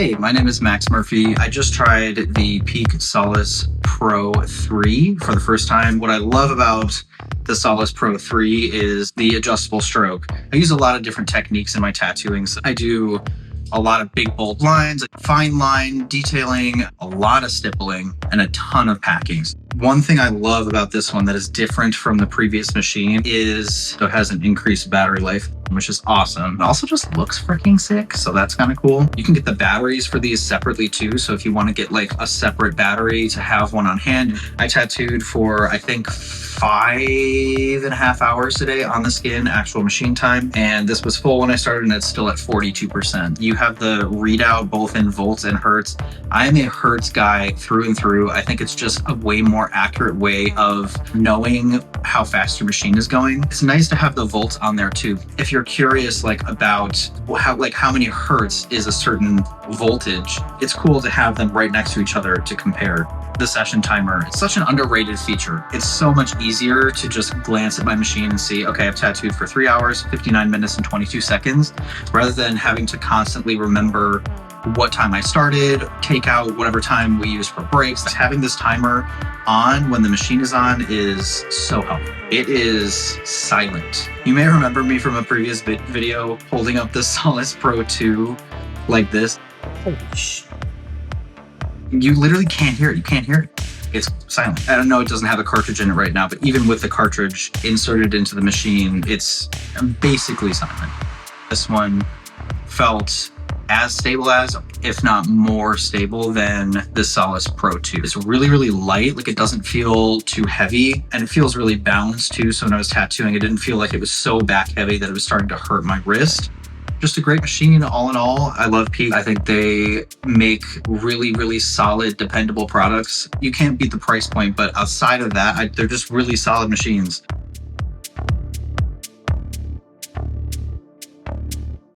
Hey, my name is Max Murphy. I just tried the Peak Solice Pro 3 for the first time. What I love about the Solice Pro 3 is the adjustable stroke. I use a lot of different techniques in my tattooing. So I do a lot of big bold lines, fine line detailing, a lot of stippling, and a ton of packings. One thing I love about this one that is different from the previous machine is it has an increased battery life, which is awesome. It also just looks freaking sick, so that's kind of cool. You can get the batteries for these separately too, so if you want to get like a separate battery to have one on hand. I tattooed for, I think, 5.5 hours today on the skin, actual machine time, and this was full when I started and it's still at 42%. You have the readout both in volts and hertz. I am a hertz guy through and through. I think it's just a way more accurate way of knowing how fast your machine is going. It's nice to have the volts on there too. If you're curious about how many hertz is a certain voltage, it's cool to have them right next to each other to compare. The session timer, it's such an underrated feature. It's so much easier to just glance at my machine and see, okay, I've tattooed for 3 hours, 59 minutes and 22 seconds, rather than having to constantly remember what time I started, take out whatever time we use for breaks. Having this timer on when the machine is on is so helpful. It is silent. You may remember me from a previous video holding up the Solice Pro 2 like this. Holy shit. You literally can't hear it. You can't hear it. It's silent. I don't know, it doesn't have a cartridge in it right now, but even with the cartridge inserted into the machine, it's basically silent. This one felt as stable as, if not more stable than the Solice Pro 2. It's really, really light. Like, it doesn't feel too heavy, and it feels really balanced too. So when I was tattooing, it didn't feel like it was so back heavy that it was starting to hurt my wrist. Just a great machine all in all. I love Peak. I think they make really, really solid, dependable products. You can't beat the price point, but outside of that, they're just really solid machines.